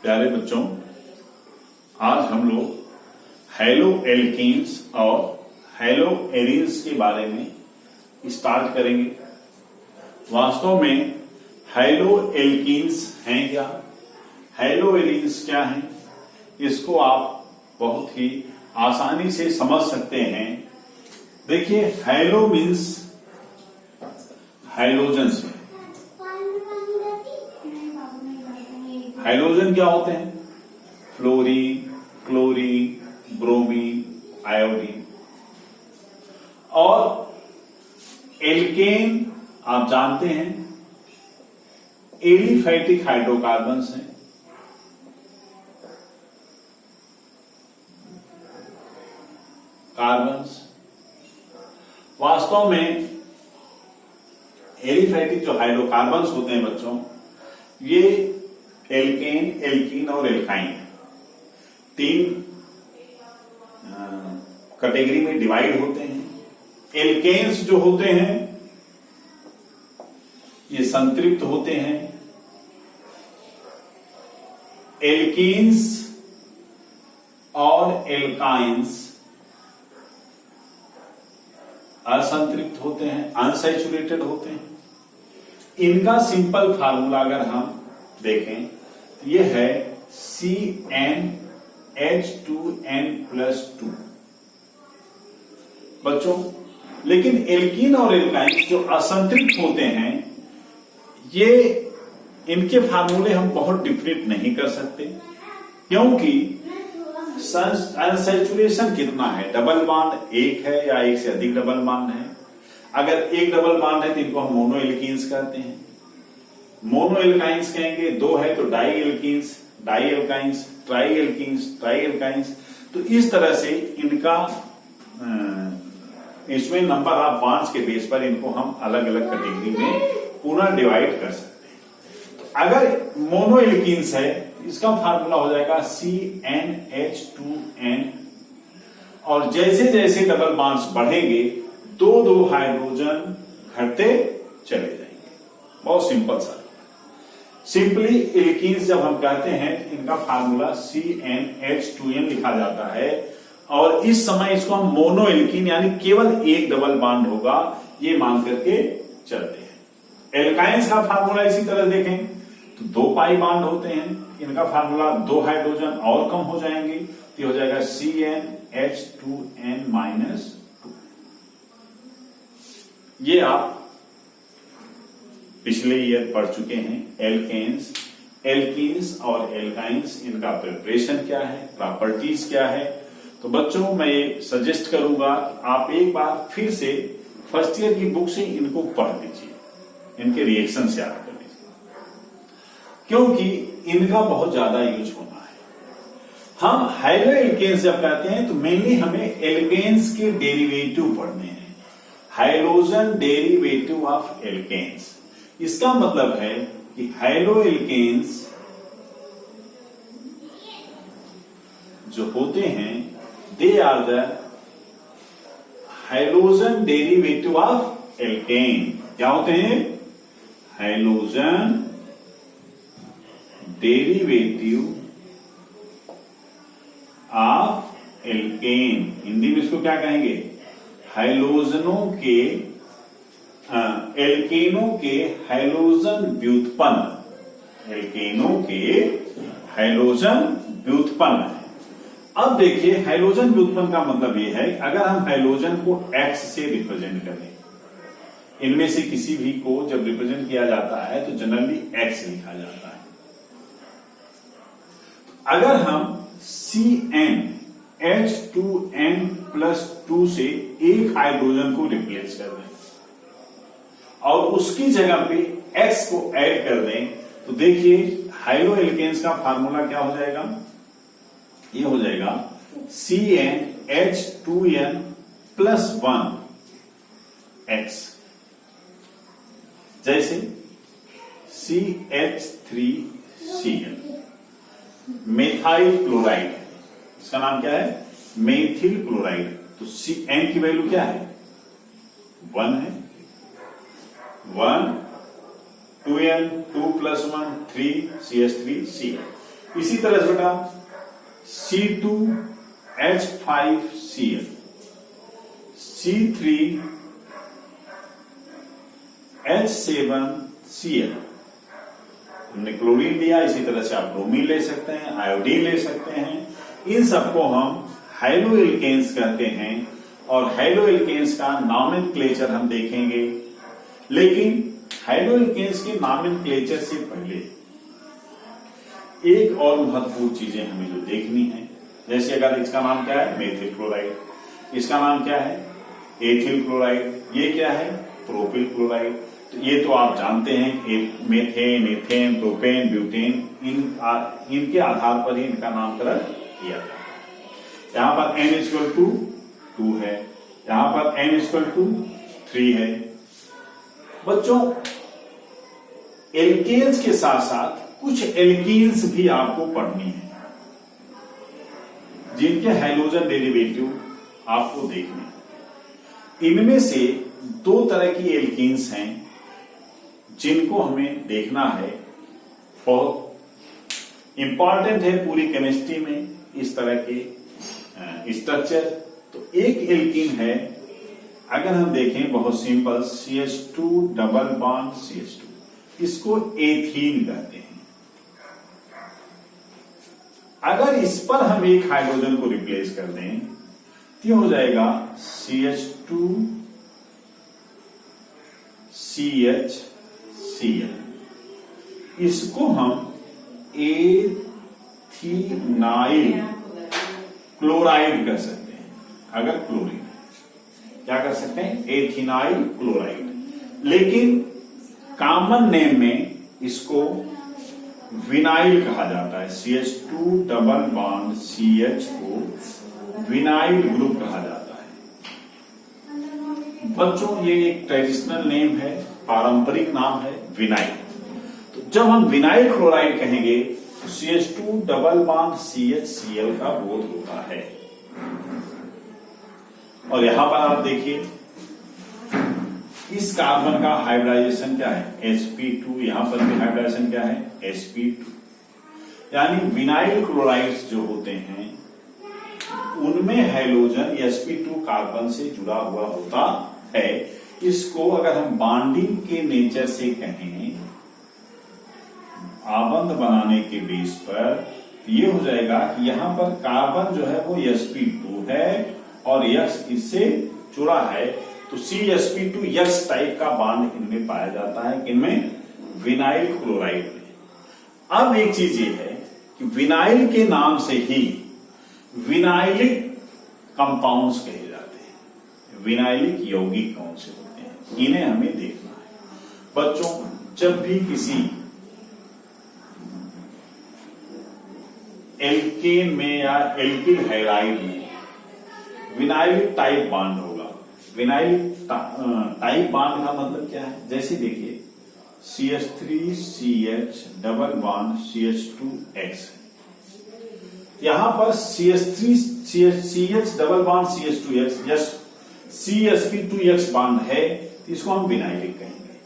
प्यारे बच्चों, आज हम लोग हैलो एल्कीन्स और हैलो एरीन्स के बारे में स्टार्ट करेंगे। वास्तव में हैलो एल्कीन्स हैं क्या, हैलो एरीन्स क्या हैं, इसको आप बहुत ही आसानी से समझ सकते हैं। देखिए, हैलो मीन्स हाइड्रोजन्स में। हाइड्रोजन क्या होते हैं? Fluorine, chlorine, bromine, iodine. और एल्केन आप जानते हैं एलिफैटिक हाइड्रोकार्बन्स हैं। कार्बन्स वास्तव में एलिफैटिक जो हाइड्रोकार्बन्स होते हैं बच्चों, ये एल्केन, एल्कीन और एल्काइन तीन कैटेगरी में डिवाइड होते हैं। एल्केन्स जो होते हैं ये संतृप्त होते हैं, एल्कीन्स और एल्काइंस असंतृप्त होते हैं, अनसैचुरेटेड होते हैं। इनका सिंपल फार्मूला अगर हम देखें तो ये है CnH2n+2 बच्चों। लेकिन एल्कीन और एल्काइन जो असंतृप्त होते हैं, ये इनके फार्मूले हम बहुत डिफरेंट नहीं कर सकते, क्योंकि अनसैचुरेशन कितना है, डबल बॉन्ड एक है या एक से अधिक डबल बॉन्ड है। अगर एक डबल बॉन्ड है तो इनको हम मोनो एल्कीन्स कहते हैं, मोनो एल्काइंस कहेंगे, दो है तो di alkenes, di alkynes, tri alkenes, tri alkynes. तो इस तरह से इनका इसमें नंबर ऑफ बॉन्ड्स के बेस पर इनको हम अलग अलग कैटेगरी में पुनः डिवाइड कर सकते हैं। तो अगर मोनो एल्कीन्स है, इसका फार्मूला हो जाएगा CnH2n, और जैसे जैसे डबल बॉन्ड्स बढ़ेंगे दो दो हाइड्रोजन घटते चले जाएंगे। बहुत सिंपल सा। सिंपली एल्कीन्स जब हम कहते हैं इनका फार्मूला CnH2n लिखा जाता है, और इस समय इसको हम मोनो एल्कीन यानी केवल एक डबल बॉन्ड होगा ये मान करके चलते हैं। एल्काइंस का फार्मूला इसी तरह देखें तो दो पाई बॉन्ड होते हैं, इनका फार्मूला दो हाइड्रोजन और कम हो जाएंगे तो हो जाएगा CnH2n-2। ये आप पिछले ईयर पढ़ चुके हैं। एल्केन्स, एल्कीन्स और एल्काइंस, इनका प्रिपरेशन क्या है, प्रॉपर्टीज क्या है। तो बच्चों, मैं ये सजेस्ट करूंगा आप एक बार फिर से फर्स्ट ईयर की बुक से इनको पढ़ लीजिए, इनके रिएक्शन से याद कर लीजिए, क्योंकि इनका बहुत ज्यादा यूज होना है। हम हैलो एल्केन्स जब कहते हैं तो मेनली हमें एल्केन्स के डेरिवेटिव पढ़ने हैं, हाइड्रोजन डेरिवेटिव ऑफ एल्केन्स। इसका मतलब है कि हैलो एल्केन्स जो होते हैं they are the hydrogen derivative of alkane. क्या होते हैं? Hydrogen derivative of alkane. Hindi में इसको क्या कहेंगे? हाइड्रोजनों के एल्केनों के हाइड्रोजन व्युत्पन्न, एल्केनों के हाइड्रोजन व्युत्पन्न है। अब देखिए, हाइड्रोजन व्युत्पन्न का मतलब यह है अगर हम हाइड्रोजन को X से रिप्रेजेंट करें, इनमें से किसी भी को जब रिप्रेजेंट किया जाता है तो जनरली X लिखा जाता है। अगर हम CnH2n+2 से एक हाइड्रोजन को रिप्लेस कर दें और उसकी जगह पे X को ऐड कर दें तो देखिए हैलो एल्केन्स का फार्मूला क्या हो जाएगा? ये हो जाएगा CnH2n+1X, जैसे CH3Cl मेथाइल क्लोराइड, इसका नाम क्या है? Methyl chloride. तो N की वैल्यू क्या है? 1 है। 1 2n 2 + 1 3 CH3Cl। इसी तरह से बेटा C2H5Cl, C3H7Cl, हमने क्लोरीन लिया, इसी तरह से आप ब्रोमीन ले सकते हैं, आयोडीन ले सकते हैं। इन सबको हम हाइड्रोएल्केन्स कहते हैं और हाइड्रोएल्केन्स का नॉमेनक्लेचर हम देखेंगे। लेकिन हाइड्रोएल्केन्स के नॉमेनक्लेचर से पहले एक और महत्वपूर्ण चीजें हमें जो देखनी है, जैसे अगर इसका नाम क्या है मेथिल क्लोराइड, इसका नाम क्या है एथिल क्लोराइड, ये क्या है प्रोपिल क्लोराइड। तो ये तो आप जानते हैं मेथेन, एथेन, प्रोपेन, ब्यूटेन, इनके आधार पर ही इनका नामकरण किया जाता है। यहां पर N=2 है, यहां पर N=3 है। बच्चों एल्केन्स के साथ साथ कुछ एल्कीन्स भी आपको पढ़नी है, जिनके हैलोजन डेरिवेटिव आपको देखने। इनमें से दो तरह की एल्कीन्स हैं जिनको हमें देखना है, बहुत इंपॉर्टेंट है पूरी केमिस्ट्री में इस तरह के स्ट्रक्चर। तो एक एल्कीन है, अगर हम देखें बहुत simple CH2 double bond CH2, इसको एथीन कहते हैं। अगर इस पर हम एक हाइड्रोजन को रिप्लेस कर दें तो ये हो जाएगा CH2 CHCl, इसको हम एथिनाइल क्लोराइड कर सकते हैं। अगर क्लोरीन क्या कर सकते हैं एथिनाइल क्लोराइड, लेकिन कॉमन नेम में इसको विनाइल कहा जाता है। CH2 डबल बॉन्ड CH को विनाइल ग्रुप कहा जाता है। बच्चों ये एक ट्रेडिशनल नेम है, पारंपरिक नाम है विनाइल। तो जब हम विनाइल क्लोराइड कहेंगे तो CH2 डबल बॉन्ड CHCl का बोध होता है। और यहां पर आप देखिए इस कार्बन का हाइब्रिडाइजेशन क्या है sp2, यहां पर भी हाइब्रिडाइजेशन क्या है sp2। यानी विनाइल क्लोराइड्स जो होते हैं उनमें हैलोजन sp2 कार्बन से जुड़ा हुआ होता है। इसको अगर हम बॉन्डिंग के नेचर से कहें, आबंध बनाने के बेस पर, ये हो जाएगा कि यहां पर कार्बन जो है वो sp2 है और X इससे जुड़ा है, तो CsP2X टाइप का बॉन्ड इनमें पाया जाता है। किनमें विनाइल क्लोराइड में। अब एक चीज ये है कि विनाइल के नाम से ही विनाइलिक कंपाउंड्स कहे जाते हैं, विनाइलिक यौगिक कौन से होते हैं इन्हें हमें देखना है। बच्चों जब भी किसी एल्केन में या एल्किल हैलाइड में विनाइलिक टाइप बॉन्ड होगा। विनाइलिक टाइप बॉन्ड का मतलब क्या है, जैसे देखिए CH3CH डबल बॉन्ड CH2X, यहां पर CH3CH double bond CH2X CsP2X bond है, तो इसको हम विनाइलिक कहेंगे।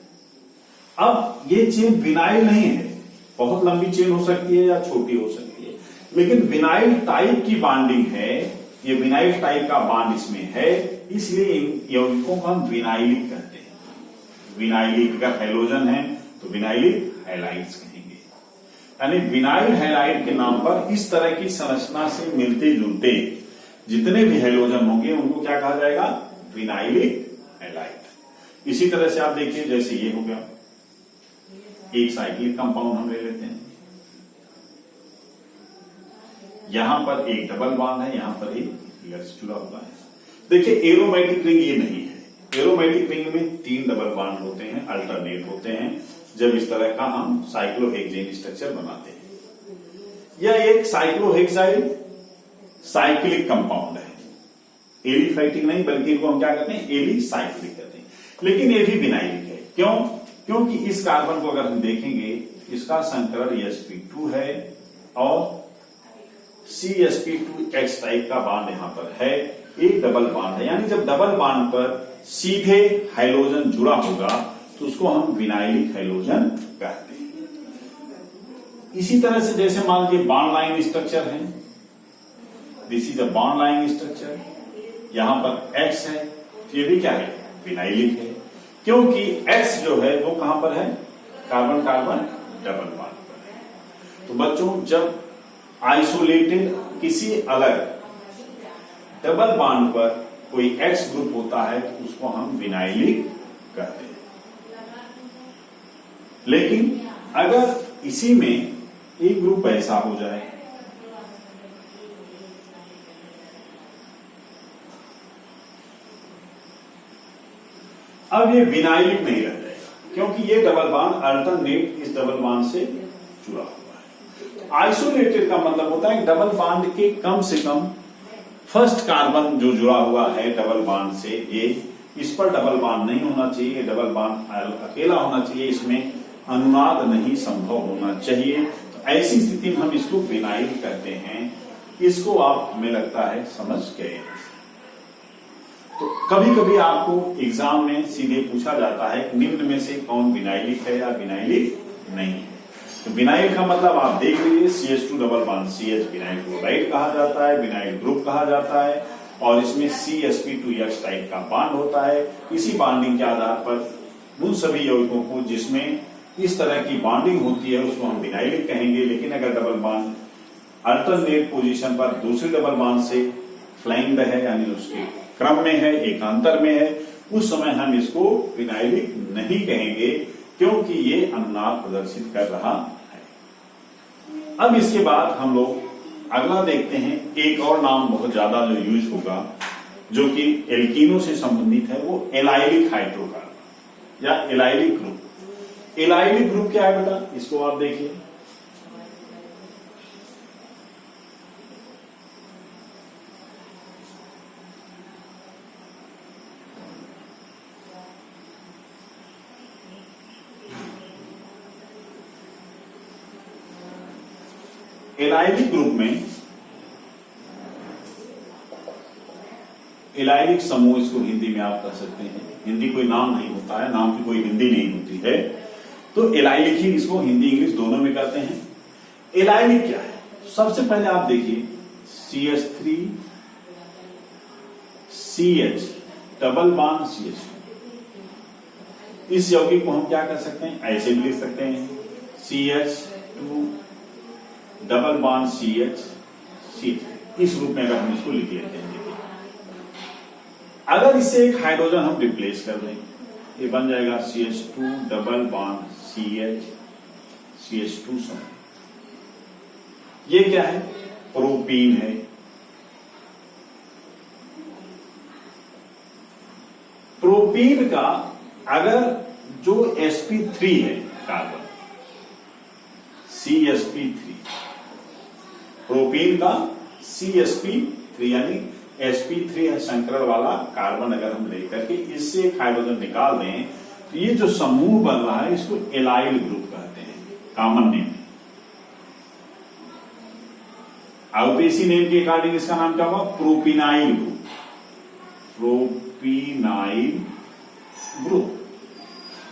अब ये चेन विनाइल नहीं है, बहुत लंबी चेन हो सकती है या छोटी हो सकती है, लेकिन विनाइल टाइप की बॉन्डिंग है, ये विनाइल टाइप का बॉन्ड इसमें है, इसलिए इन यौगिकों को हम विनाइलिक कहते हैं। विनाइलिक का हैलोजन है तो विनाइलिक हैलाइड्स कहेंगे। यानी विनाइल हैलाइड के नाम पर इस तरह की संरचना से मिलते जुलते जितने भी हैलोजन होंगे उनको क्या कहा जाएगा विनाइलिक हैलाइड। इसी तरह से आप देखिए जैसे ये हो गया एक साइक्लिक कंपाउंड हम ले लेते हैं, यहां पर एक डबल बॉन्ड है, यहां पर एक X जुड़ा हुआ है। देखिए एरोमेटिक रिंग ये नहीं है, एरोमेटिक रिंग में 3 डबल बॉन्ड होते हैं, अल्टरनेट होते हैं जब इस तरह का हम साइक्लोहेक्सेन स्ट्रक्चर बनाते हैं। यह एक साइक्लोहेक्साइल साइक्लिक कंपाउंड है, एलिफैटिक नहीं बल्कि इनको हम क्या कहते हैं एलिसाइक्लिक कहते हैं। लेकिन ये भी विनाइलिक है, क्यों? क्योंकि इस कार्बन को अगर हम देखेंगे इसका संकरण sp2 है और CsP2X टाइप का बॉन्ड यहां पर है, एक डबल बॉन्ड है। यानी जब डबल बॉन्ड पर सीधे हाइड्रोजन जुड़ा होगा तो उसको हम विनाइलिक हाइड्रोजन कहते हैं। इसी तरह से जैसे मान लीजिए बॉन्ड लाइन स्ट्रक्चर है, this is a bond line structure, यहां पर X है, ये भी क्या है, विनाइलिक है, क्योंकि X जो है वो कहां पर है, कार्बन कार्बन डबल बॉन्ड पर है। तो बच्चों जब आइसोलेटेड किसी अलग डबल बॉन्ड पर कोई X ग्रुप होता है तो उसको हम विनाइलिक कहते हैं। लेकिन अगर इसी में एक ग्रुप ऐसा हो जाए, अब ये विनाइलिक नहीं रह जाएगा, क्योंकि ये डबल बॉन्ड अल्टरनेट इस डबल बॉन्ड से जुड़ा हुआ है। आइसोलेटेड का मतलब होता है डबल बॉन्ड के कम से कम फर्स्ट कार्बन जो जुड़ा हुआ है डबल बॉन्ड से, ये इस पर डबल बॉन्ड नहीं होना चाहिए, डबल बॉन्ड अकेला होना चाहिए, इसमें अनुनाद नहीं संभव होना चाहिए। तो ऐसी स्थिति में हम इसको विनाइल कहते हैं। इसको आप हमें लगता है समझ गए। तो कभी कभी आपको एग्जाम में सीधे पूछा जाता है निम्न में से कौन विनाइलिक है या विनाइलिक नहीं है। तो विनाइल का मतलब आप देख लीजिए, CH2 double bond CH vinyl chloride कहा जाता है, विनाइल ग्रुप कहा जाता है, और इसमें CsP2X टाइप का बॉन्ड होता है। इसी बॉन्डिंग के आधार पर उन सभी यौगिकों को जिसमें इस तरह की बॉन्डिंग होती है उसको हम विनाइलिक कहेंगे। लेकिन अगर डबल बॉन्ड अल्टरनेट पोजीशन पर दूसरे डबल बॉन्ड से फ्लैंक्ड है, यानी उसके क्रम में है, एकांतर में है, उस समय हम इसको विनाइलिक नहीं कहेंगे, क्योंकि ये अनुनाद प्रदर्शित कर रहा है। अब इसके बाद हम लोग अगला देखते हैं, एक और नाम बहुत ज्यादा जो यूज होगा जो कि एल्कीनो से संबंधित है, वो एलाइलिक हाइड्रोकार्बन या एलाइलिक ग्रुप। एलाइलिक ग्रुप क्या है बेटा, इसको आप देखिए। एलाइलिक ग्रुप में एलाइलिक समूह, इसको हिंदी में आप कह सकते हैं, हिंदी कोई नाम नहीं होता है, नाम की कोई हिंदी नहीं होती है, तो एलाइलिक ही इसको हिंदी इंग्लिश दोनों में कहते हैं। एलाइलिक क्या है, सबसे पहले आप देखिए CH3 CH double bond CH2, इस यौगिक को हम क्या कर सकते हैं, ऐसे भी लिख सकते हैं CH2 डबल बॉन्ड CH, इस रूप में अगर हम इसको लिख लेते हैं। अगर इससे एक हाइड्रोजन हम रिप्लेस कर दें, ये बन जाएगा CH2 डबल बॉन्ड CH2 समूह। ये क्या है, प्रोपीन है। प्रोपीन का अगर जो sp3 है कार्बन CsP3, प्रोपीन का CsP3 यानी sp3 है संकरण वाला कार्बन, अगर हम लेकर के इससे एक हाइड्रोजन निकाल दें तो ये जो समूह बन रहा है इसको एलाइल ग्रुप कहते हैं, कॉमन नेम। आईयूपीएसी नेम के अकॉर्डिंग इसका नाम क्या होगा, प्रोपिनाइल ग्रुप, प्रोपिनाइल ग्रुप।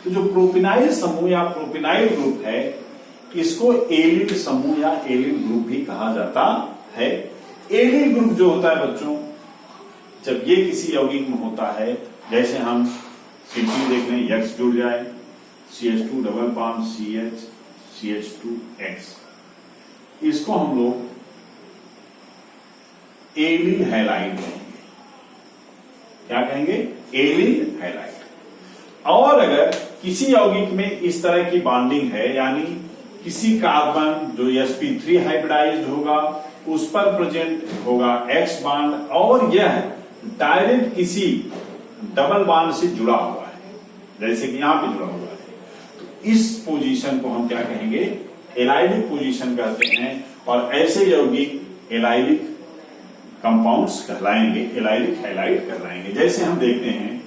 तो जो प्रोपिनाइल समूह या प्रोपिनाइल ग्रुप है, इसको एलिल समूह या एलिल ग्रुप भी कहा जाता है। एलिल ग्रुप जो होता है बच्चों, जब ये किसी यौगिक में होता है, जैसे हम सिंपली देख लें, X जुड़ जाए, CH2 double bond CH CH2X, इसको हम लोग एलिल हैलाइड कहेंगे। क्या कहेंगे, एलिल हैलाइड। और अगर किसी यौगिक में इस तरह की बॉन्डिंग है, यानी किसी कार्बन जो sp3 हाइब्रिडाइज्ड होगा उस पर प्रेजेंट होगा X बॉन्ड, और यह डायरेक्ट किसी डबल बॉन्ड से जुड़ा हुआ है, जैसे कि यहां पे जुड़ा हुआ है, तो इस पोजीशन को हम क्या कहेंगे, एलाइलिक पोजीशन कहते हैं। और ऐसे यौगिक एलाइलिक कंपाउंड्स कहलाएंगे, एलाइलिक हैलाइड कहलाएंगे। जैसे हम देखते हैं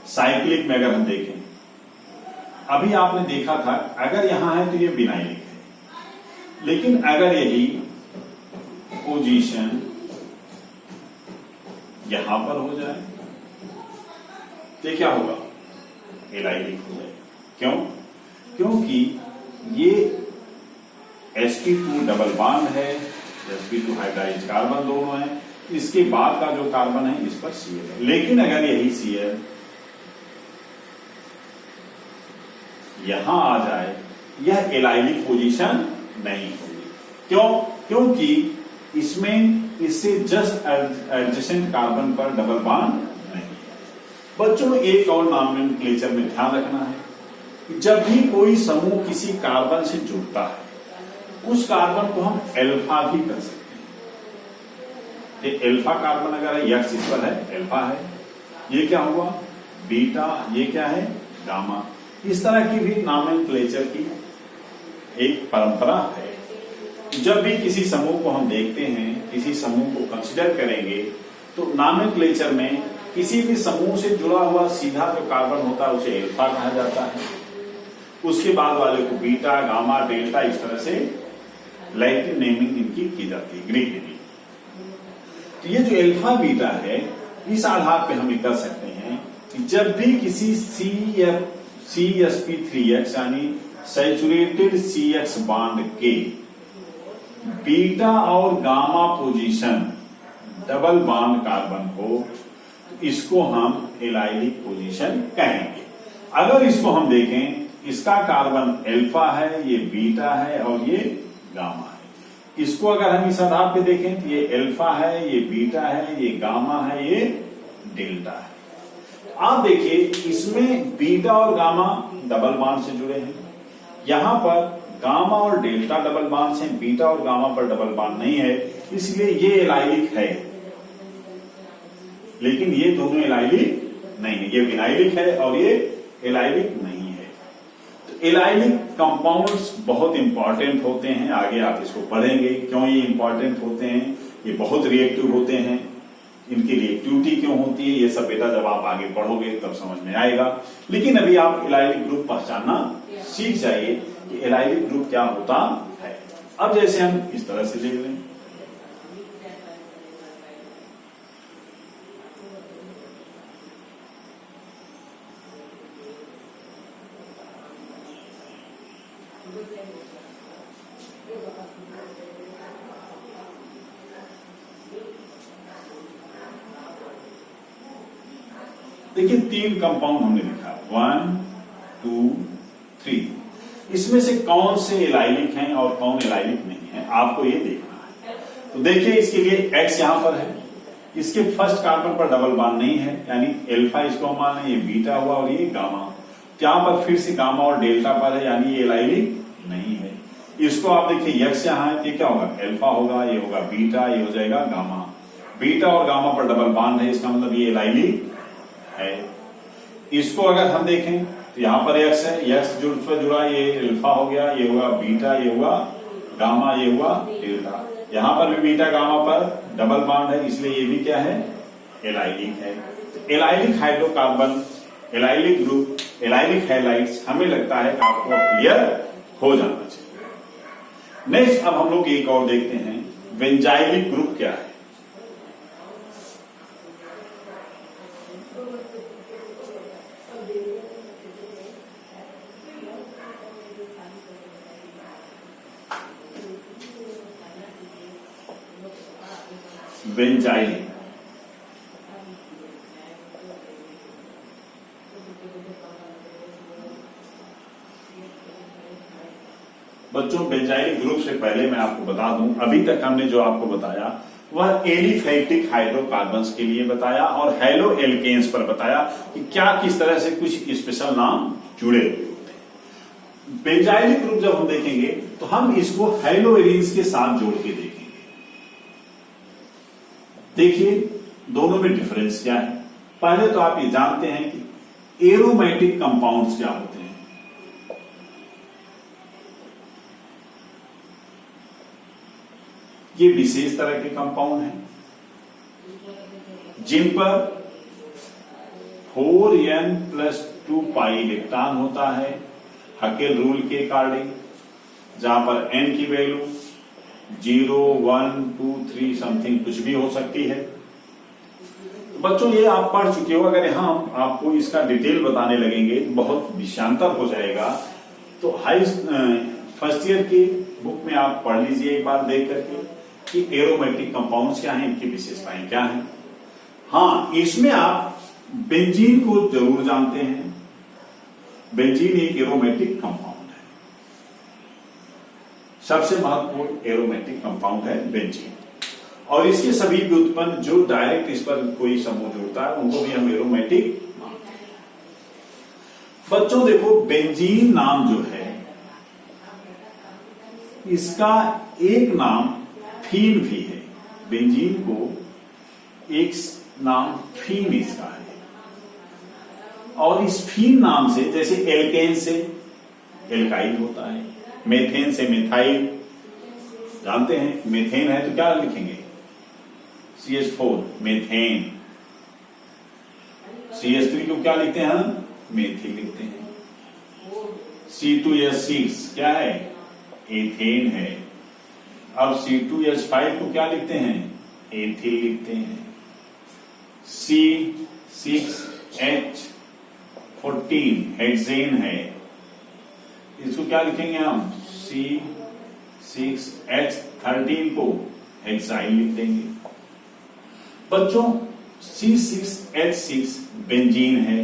साइक्लिक में, अगर हम देखें, अभी आपने देखा था अगर यहां है तो ये विनाइलिक है, लेकिन अगर यही पोजीशन यहां पर हो जाए तो क्या होगा, एलाइलिक हो जाए। क्यों, क्योंकि ये sp2 डबल बॉन्ड है, sp2 हाइड्राइज कार्बन दोनों है, इसके बाद का जो कार्बन है इस पर Cl है। लेकिन अगर यही Cl यहां आ जाए, यह एलाइलिक पोजीशन नहीं होगी। क्यों? क्योंकि इसमें इससे जस्ट एडजेसेंट कार्बन पर डबल बॉन्ड नहीं है। बच्चों एक और नॉमेनक्लेचर में ध्यान रखना है कि जब भी कोई समूह किसी कार्बन से जुड़ता है, उस कार्बन को हम एल्फा भी कर सकते हैं। ये एल्फा कार्बन अगर है, यक्स इस पर है, एल्फा है। ये क्या हुआ? बीटा। ये क्या है? गामा। इस तरह की भी नॉमेनक्लेचर की एक परंपरा है। जब भी किसी समूह को हम देखते हैं, किसी समूह को कंसिडर करेंगे, तो नॉमेनक्लेचर में किसी भी समूह से जुड़ा हुआ सीधा जो कार्बन होता है उसे एल्फा कहा जाता है। उसके बाद वाले को बीटा, गामा, डेल्टा, इस तरह से लैटिन नेमिंग इनकी की जाती है, ग्रीक नेमिंग। तो ये जो एल्फा बीटा है, इस आधार पे हम ये कर सकते हैं कि जब भी किसी CsP3x यानी सैचुरेटेड CX बॉन्ड के बीटा और gamma position double bond carbon हो, इसको हम एलाइलिक पोजीशन कहेंगे। अगर इसको हम देखें, इसका कार्बन एल्फा है, ये बीटा है और ये गामा है। इसको अगर हम इस आधार पे देखें तो ये एल्फा है, ये बीटा है, ये गामा है, ये डेल्टा है। आप देखिए इसमें बीटा और गामा डबल बॉन्ड से जुड़े हैं, यहां पर गामा और डेल्टा डबल बॉन्ड से, बीटा और गामा पर डबल बॉन्ड नहीं है, इसलिए ये एलाइलिक है। लेकिन ये दोनों एलाइलिक नहीं है, ये विनाइलिक है और ये एलाइलिक नहीं है। तो एलाइलिक कंपाउंड्स बहुत इंपॉर्टेंट होते हैं, आगे आप इसको पढ़ेंगे क्यों ये इंपॉर्टेंट होते हैं। ये बहुत रिएक्टिव होते हैं, इनकी रिएक्टिविटी क्यों होती है, ये सब बेटा जब आप आगे पढ़ोगे तब समझ में आएगा। लेकिन अभी आप एलाइलिक ग्रुप पहचानना सीख जाइए कि एलाइलिक ग्रुप क्या होता है। अब जैसे हम इस तरह से देख लें, देखिए 3 कंपाउंड हमने लिखा, 1, 2, 3। इसमें से कौन से एलाइलिक हैं और कौन एलाइलिक नहीं है, आपको ये देखना है। तो देखिए इसके लिए X यहां पर है, इसके फर्स्ट कार्बन पर डबल बॉन्ड नहीं है, यानी एल्फा इसको मान है, ये बीटा हुआ और ये गामा। यहां पर फिर से गामा और डेल्टा पर है, यानी ये एलाइलिक नहीं है। इसको आप देखिए X यहां है, ये क्या होगा? एल्फा होगा, ये होगा बीटा, ये हो जाएगा गामा। बीटा और गामा पर डबल बॉन्ड है, इसका मतलब ये एलाइलिक है। इसको अगर हम देखें तो यहां पर X है, X पर जुड़ा, ये अल्फा हो गया, ये हुआ बीटा, ये हुआ गामा, ये हुआ डेल्टा। यहां पर भी बीटा गामा पर डबल बॉन्ड है, इसलिए ये भी क्या है? एलाइलिक है। तो allylic hydrocarbon, allylic group, allylic halides हमें लगता है कि आपको क्लियर हो जाना चाहिए। नेक्स्ट अब हम लोग एक और देखते हैं, बेंजाइलिक ग्रुप क्या है। बेंजाइलिक बच्चों, बेंजाइलिक ग्रुप से पहले मैं आपको बता दूं, अभी तक हमने जो आपको बताया वह एलिफैटिक हाइड्रोकार्बन्स के लिए बताया और हैलो एल्केन्स पर बताया कि क्या किस तरह से कुछ स्पेशल नाम जुड़े हुए होते हैं। बेंजाइलिक ग्रुप जब हम देखेंगे तो हम इसको हैलो एरीन्स के साथ जोड़ के देखेंगे। देखिए दोनों में डिफरेंस क्या है। पहले तो आप ये जानते हैं कि एरोमेटिक कंपाउंड्स क्या होते हैं। ये विशेष तरह के कंपाउंड हैं जिन पर 4n+2 पाई इलेक्ट्रॉन होता है हकेल रूल के अकॉर्डिंग, जहां पर n की वैल्यू 0, 1, 2, 3 समथिंग कुछ भी हो सकती है। तो बच्चों ये आप पढ़ चुके हो, अगर यहां हम आपको इसका डिटेल बताने लगेंगे तो बहुत विषयांतर हो जाएगा। तो फर्स्ट ईयर की बुक में आप पढ़ लीजिए एक बार देख करके कि एरोमेटिक कंपाउंड्स क्या हैं, इनकी विशेषताएं क्या हैं। हाँ, इसमें आप बेंजीन को जरूर जानते हैं। बेंजीन एक एरोमेटिक कंपाउंड है, सबसे महत्वपूर्ण एरोमेटिक कंपाउंड है बेंजीन। और इसके सभी व्युत्पन्न जो डायरेक्ट इस पर कोई समूह जुड़ता है उनको भी हम एरोमेटिक मानते हैं। बच्चों देखो, बेंजीन नाम जो है इसका एक नाम फीन भी है। बेंजीन को एक नाम फीन इसका है। और इस फीन नाम से, जैसे एल्केन से एल्काइल होता है, मेथेन से मिथाइल, जानते हैं मेथेन है तो क्या लिखेंगे, CH4 मेथेन। CH3 को क्या लिखते हैं हम, मेथिल लिखते हैं। C2H6 क्या है, एथेन है। अब C2H5 को क्या लिखते हैं, एथिल लिखते हैं। C6H14 हेक्सेन है, इसको क्या लिखेंगे हम, C6H13 को हेक्साइल लिख देंगे। बच्चों C6H6 बेंजीन है,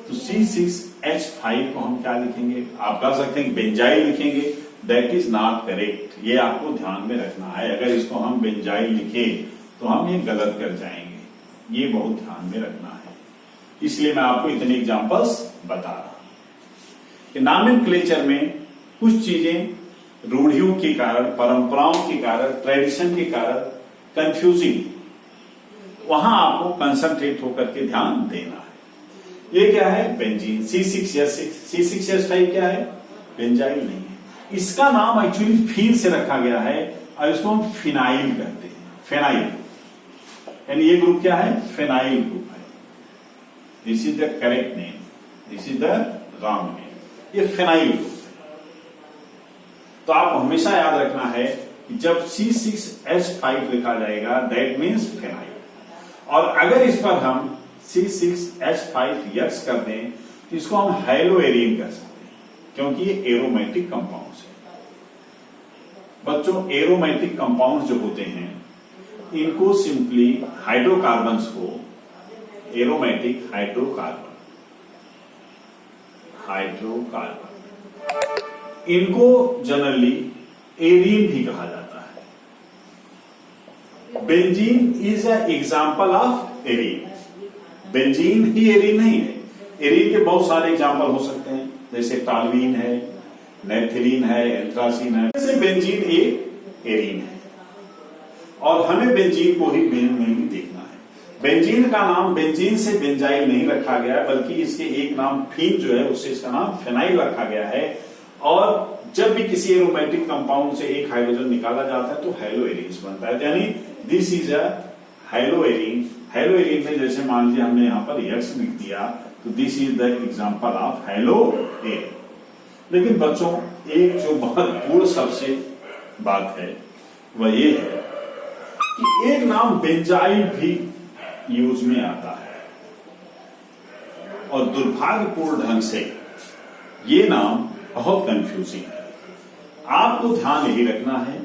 तो C6H5 को हम क्या लिखेंगे, आप कह सकते हैं बेंजाइल लिखेंगे। दैट इज नॉट करेक्ट, ये आपको ध्यान में रखना है। अगर इसको हम बेंजाइल लिखे तो हम ये गलत कर जाएंगे, ये बहुत ध्यान में रखना है। इसलिए मैं आपको इतने एग्जांपल्स बता रहा हूं कि नॉमेनक्लेचर में कुछ चीजें रूढ़ियों के कारण, परंपराओं के कारण, ट्रेडिशन के कारण कंफ्यूजिंग, वहां आपको कंसंट्रेट होकर के ध्यान देना है। ये क्या है, बेंजीन। C6H6, C6H5 क्या है, बेंजाइल नहीं है। इसका नाम एक्चुअली फीन से रखा गया है और इसको हम फिनाइल कहते हैं, फिनाइल। यानी ये ग्रुप क्या है, फिनाइल ग्रुप है। This is the correct name, this is the wrong name, ये फिनाइल ग्रुप है। तो आप हमेशा याद रखना है कि जब C6H5 लिखा जाएगा दैट मीन्स फिनाइल। और अगर इस पर हम C6H5 कर दें तो इसको हम हैलोएरीन कह सकते हैं, क्योंकि ये एरोमेटिक कंपाउंड्स है। बच्चों, एरोमेटिक कंपाउंड्स जो होते हैं इनको सिंपली हाइड्रोकार्बन्स को, एरोमेटिक हाइड्रोकार्बन, इनको जनरली एरीन भी कहा जाता है। Benzene is a example of arene. Benzene he arene नहीं है, एरीन के बहुत सारे एग्जाम्पल हो सकते हैं, जैसे टालवीन है, नेथलीन है, एंथ्रासीन है। जैसे बेंजीन एक एरीन है और हमें बेंजीन को ही मेनली देखना है। बेंजीन का नाम बेंजीन से बेंजाइल नहीं रखा गया है, बल्कि इसके एक नाम फीन जो है उससे इसका नाम फिनाइल रखा गया है। और जब भी किसी एरोमेटिक कंपाउंड से एक हाइड्रोजन निकाला जाता है तो हैलोएरीन बनता है, यानी दिस इज अ हैलोएरीन। हैलोएरीन में जैसे मान लीजिए हमने यहां पर X लिख दिया तो this is the example of haloarene. लेकिन बच्चों, एक जो महत्वपूर्ण सबसे बात है वह ये है कि एक नाम बेंजाइल भी यूज में आता है और दुर्भाग्यपूर्ण ढंग से ये नाम बहुत कंफ्यूजिंग है। आपको ध्यान यही रखना है,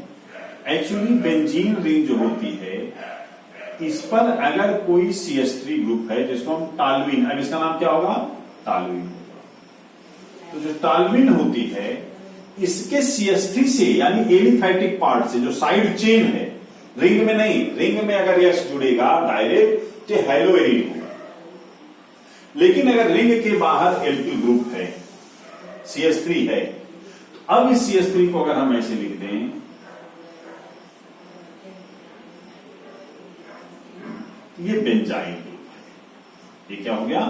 एक्चुअली बेंजीन रिंग जो होती है इस पर अगर कोई CH3 ग्रुप है जिसको हम टालवीन, अब इसका नाम क्या होगा, टालवीन होगा। तो जो टालवीन होती है इसके CH3 से, यानी एलिफैटिक पार्ट से, जो साइड चेन है, रिंग में नहीं, रिंग में अगर X जुड़ेगा डायरेक्ट तो हैलोएरीन होगा। लेकिन अगर रिंग के बाहर एल्किल ग्रुप है, CH3 है, तो अब इस CH3 को अगर हम ऐसे लिख दें, ये बेंजाइल ग्रुप है। ये क्या हो गया,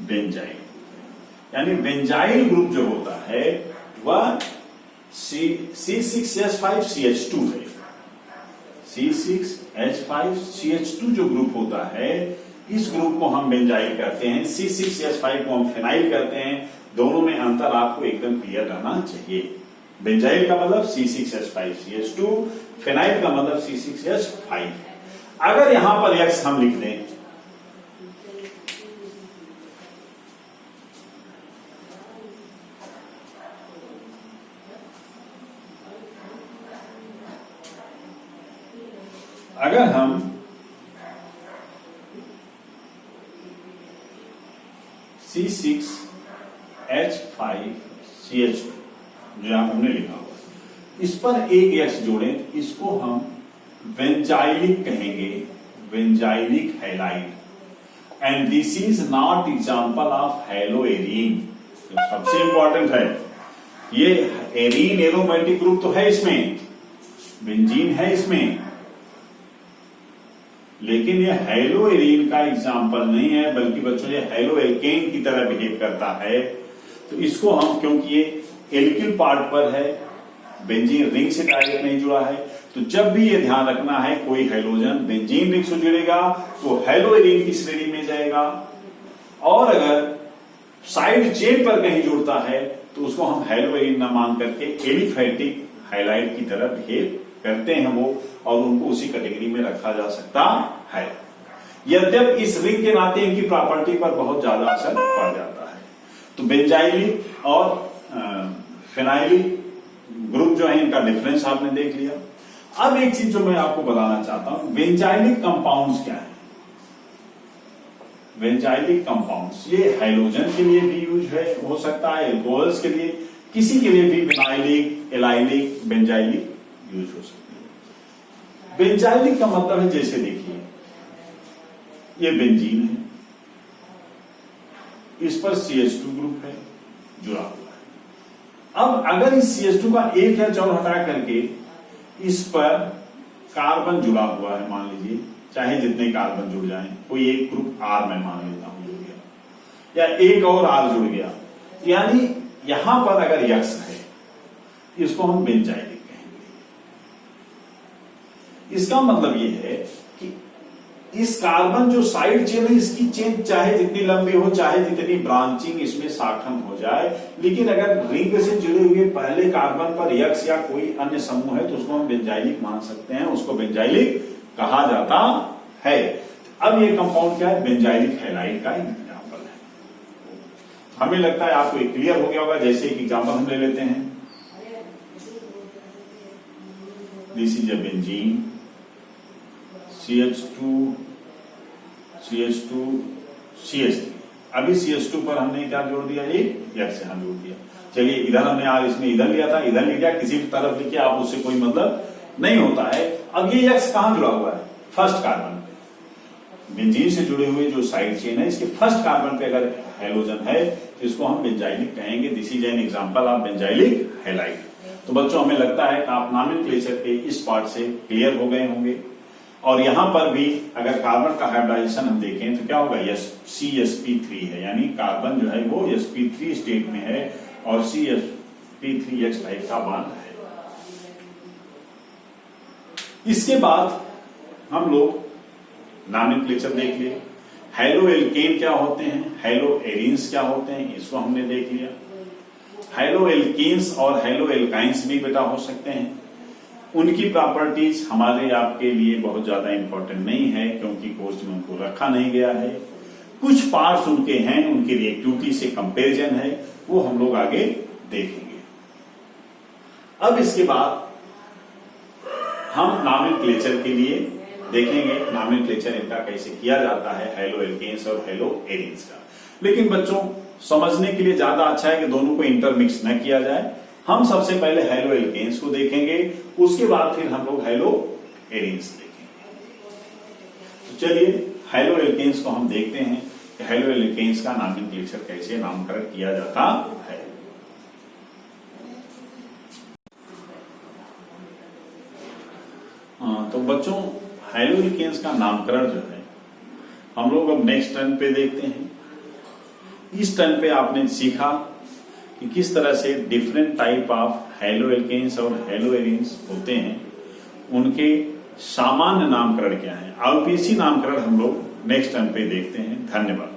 बेंजाइल। यानी बेंजाइल ग्रुप जो होता है वह C6H5CH2 है। C6H5CH2 जो ग्रुप होता है इस ग्रुप को हम बेंजाइल कहते हैं, C6H5 को हम फिनाइल कहते हैं। दोनों में अंतर आपको एकदम क्लियर रहना चाहिए। बेंजाइल का मतलब C6H5CH2, फिनाइल का मतलब C6H5। अगर यहां पर X हम लिख दें अगर हम C6H5CH2 जो यहां हमने लिखा हुआ इस पर एक X जोड़ें, इसको हम बेंजाइलिक कहेंगे, benzylic halide. And this is not example of haloarene. सबसे इंपॉर्टेंट है ये एरीन एरोमेटिक ग्रुप तो है इसमें, बेंजीन है इसमें, लेकिन ये हैलोएरीन का एग्जांपल नहीं है, बल्कि बच्चों ये हैलोएल्केन की तरह बिहेव करता है। तो इसको हम, क्योंकि ये एल्किल पार्ट पर है, बेंजीन रिंग से डायरेक्ट नहीं जुड़ा है, तो जब भी ये ध्यान रखना है कोई हैलोजन बेंजीन रिंग से जुड़ेगा तो हैलोएरीन की श्रेणी में जाएगा, और अगर साइड चेन पर कहीं जुड़ता है तो उसको हम हैलोएरीन न मान करके एलिफैटिक हाइलाइट की तरह बिहेव करते हैं वो, और उनको उसी कैटेगरी में रखा जा सकता है। यद्यपि इस रिंग के नाते इनकी प्रॉपर्टी पर बहुत ज्यादा असर पड़ जाता है। तो बेंजाइलिक और फेनाइलिक ग्रुप जो है इनका डिफरेंस आपने देख लिया। अब एक चीज जो मैं आपको बताना चाहता हूं, बेंजाइलिक कंपाउंड्स क्या है। बेंजाइलिक कंपाउंड्स ये हाइड्रोजन के लिए भी यूज है, हो सकता है एल्कोहल्स के लिए, किसी के लिए भी विनाइलिक, एलाइलिक, बेंजाइलिक यूज हो सकती है। बेंजाइलिक का मतलब है, जैसे देखिए ये बेंजीन है, इस पर CH2 ग्रुप है जुड़ा हुआ है। अब अगर इस CH2 का एक या जोड़ हटा करके इस पर कार्बन जुड़ा हुआ है, मान लीजिए चाहे जितने कार्बन जुड़ जाएं, कोई एक ग्रुप R में मान लेता हूं जुड़ गया, या एक और R जुड़ गया, यानी यहां पर अगर X है इसको हम बेंजाइलिक कहेंगे। इसका मतलब यह है कि इस कार्बन जो साइड चेन है इसकी चेन चाहे जितनी लंबी हो, चाहे जितनी ब्रांचिंग इसमें शाखन हो जाए, लेकिन अगर रिंग से जुड़े हुए पहले कार्बन पर X या कोई अन्य समूह है तो उसको हम बेंजाइलिक मान सकते हैं, उसको बेंजाइलिक कहा जाता है। अब ये कंपाउंड क्या है, बेंजाइलिक हैलाइड का एग्जांपल है। हमें लगता है आपको क्लियर हो गया होगा। जैसे एक एग्जांपल हम ले लेते हैं, this is a benzene, CH2CH3। अभी CH2 पर हमने क्या जोड़ दिया, एक X यहां जोड़ दिया। चलिए इधर हमने आज इसमें इधर लिया था, इधर लिया, किसी भी तरफ लिखिए आप, उससे कोई मतलब नहीं होता है। अब ये X कहां जुड़ा हुआ है, फर्स्ट कार्बन पे। बेंजीन से जुड़े हुए जो साइड चेन है इसके फर्स्ट कार्बन पे अगर हैलोजन है तो इसको हम बेंजाइलिक कहेंगे। This is an example of benzylic halide. तो बच्चों हमें लगता है कि आप नॉमेनक्लेचर के इस पार्ट से क्लियर हो गए होंगे। और यहां पर भी अगर कार्बन का हाइब्रिडाइजेशन हम देखें तो क्या होगा, CsP3 है, यानी कार्बन जो है वो sp3 स्टेट में है और CsP3X टाइप का बॉन्ड है। इसके बाद हम लोग नॉमेनक्लेचर देख लिए। हैलोएल्केन क्या होते हैं, हैलोएरीन्स क्या होते हैं, इसको हमने देख लिया। हैलोएल्केन्स और हैलोएल्काइंस भी बेटा हो सकते हैं। उनकी प्रॉपर्टीज हमारे आपके लिए बहुत ज्यादा इंपॉर्टेंट नहीं है, क्योंकि कोर्स में उनको रखा नहीं गया है। कुछ पार्ट्स उनके हैं, उनकी रिएक्टिविटी से कंपैरिजन है, वो हम लोग आगे देखेंगे। अब इसके बाद हम नॉमेनक्लेचर के लिए देखेंगे, नॉमेनक्लेचर इनका कैसे किया जाता है, हैलोएल्केन्स और हैलोएरीन्स का। लेकिन बच्चों समझने के लिए ज्यादा अच्छा है कि दोनों को इंटरमिक्स न किया जाए। हम सबसे पहले हैलोएल्केन्स को देखेंगे, उसके बाद फिर हम लोग हैलोएरीन्स देखेंगे। तो चलिए हैलोएल्केन्स को हम देखते हैं कि हैलोएल्केन्स का नॉमेनक्लेचर कैसे नामकरण किया जाता है। तो बच्चों हैलोएल्केन्स का नामकरण जो है हम लोग अब नेक्स्ट टर्न पे देखते हैं। इस टर्न पे आपने सीखा कि किस तरह से डिफरेंट टाइप ऑफ हैलोएल्केन्स और हैलोएरीन्स होते हैं, उनके सामान्य नामकरण क्या है। आईपीसी नामकरण हम लोग नेक्स्ट टर्न पे देखते हैं। धन्यवाद।